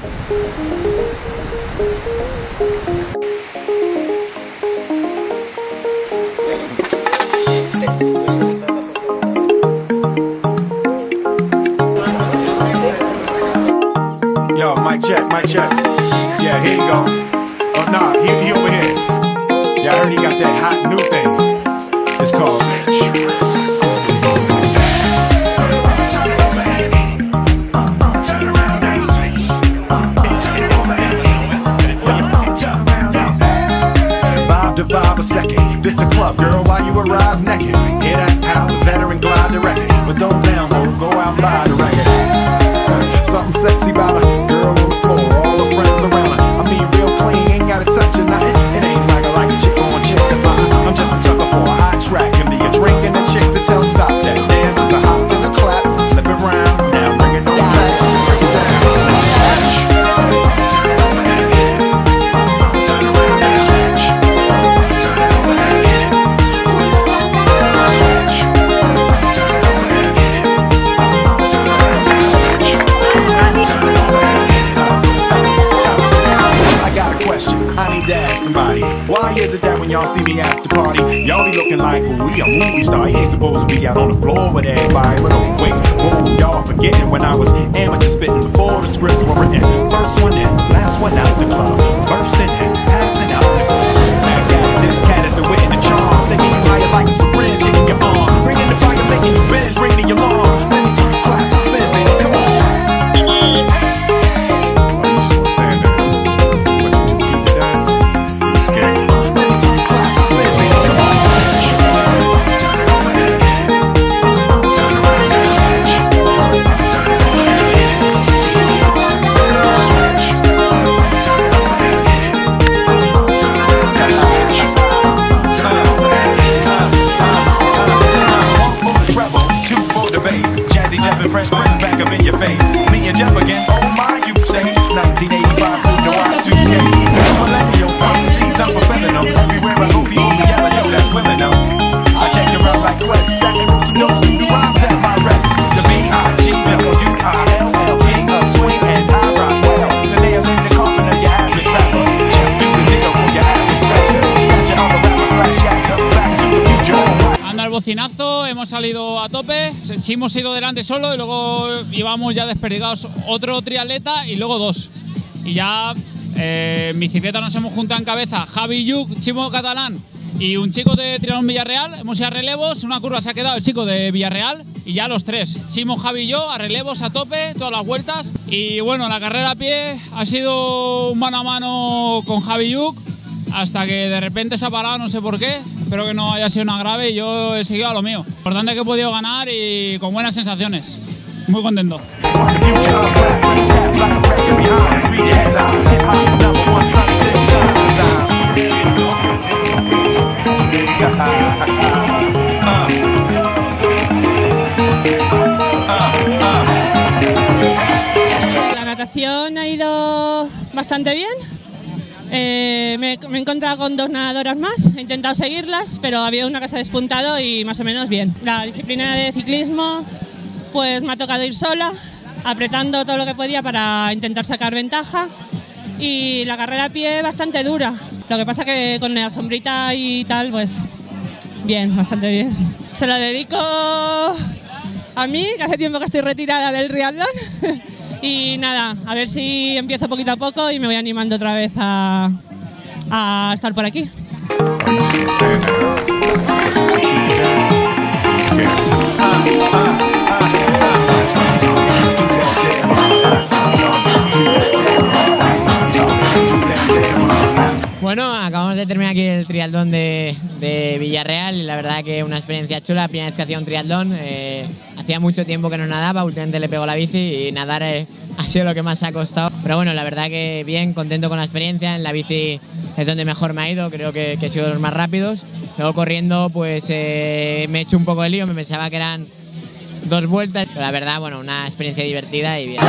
Yo, mic check, mic check. Yeah, here you go. Oh, nah, he over here. Yeah, I heard he got that hot new thing. It's called Vibe to vibe a second. This a club, girl, while you arrive naked. Hear that? How the veteran glide the record. But don't download, go out and buy the record. Something sexy about a girl on the floor, all her friends around her. I mean, real clean, ain't gotta touch or nothing. It ain't like a chick on chick or something. I'm just a sucker for a hot track. Give me a drink and a chick to tell stop that. Dance is a hop and a clap, flip it round, now bring it on back, break it down. Somebody, why is it that when y'all see me at the party, y'all be looking like we a movie star? You ain't supposed to be out on the floor with everybody. But oh wait, whoa, y'all forgetting when I was amateur spitting before the scripts were written. First one in, last one out the club, bursting and passing out the club. This cat is the wit and the charm, taking you higher like a syringe, hitting your arm, bringing the fire, making you binge, ringing your alarm. Let me see you clap to spin, baby, come on. Fresh Prince back up in your face. Me and Jeff again, oh my, you say 1985 to the Y2K. New millennial, sees I'm fulfilling them. Everywhere I go, people be yelling, yo, that's women, though. I check them out like Quest, stacking on some dope, the rhymes at my rest. The B-I-G-W-I-L-L, king of swing and I rock well. The nail in the coffin of your average rapper. Check do the deal for your average specter. Scratch it on the rapper slash actor, back to the future. Anda el bocinazo, hemos salido a tope, Chimo se ha ido delante solo y luego íbamos ya desperdigados otro triatleta y luego dos. Y ya en bicicleta nos hemos juntado en cabeza Javi Lluc, Chimo Catalán y un chico de Triatlón Villarreal. Hemos ido a relevos, una curva se ha quedado el chico de Villarreal y ya los tres, Chimo, Javi y yo, a relevos a tope, todas las vueltas. Y bueno, la carrera a pie ha sido un mano a mano con Javi Lluc, hasta que de repente se ha parado, no sé por qué. Espero que no haya sido una grave y yo he seguido a lo mío. Importante es que he podido ganar y con buenas sensaciones. Muy contento. La natación ha ido bastante bien. Me he encontrado con dos nadadoras más, he intentado seguirlas, pero había una que se ha despuntado y más o menos bien. La disciplina de ciclismo, pues me ha tocado ir sola, apretando todo lo que podía para intentar sacar ventaja, y la carrera a pie bastante dura. Lo que pasa que con la sombrita y tal, pues bien, bastante bien. Se lo dedico a mí, que hace tiempo que estoy retirada del triatlón. Y nada, a ver si empiezo poquito a poco y me voy animando otra vez a estar por aquí. Bueno, acabamos de terminar aquí el triatlón de Villarreal y la verdad que una experiencia chula, primera vez que hacía un triatlón. Hacía mucho tiempo que no nadaba, últimamente le pego la bici y nadar ha sido lo que más ha costado. Pero bueno, la verdad que bien, contento con la experiencia. En la bici es donde mejor me ha ido, creo que he sido de los más rápidos. Luego corriendo pues me he hecho un poco de lío, me pensaba que eran 2 vueltas. Pero la verdad, bueno, una experiencia divertida y bien.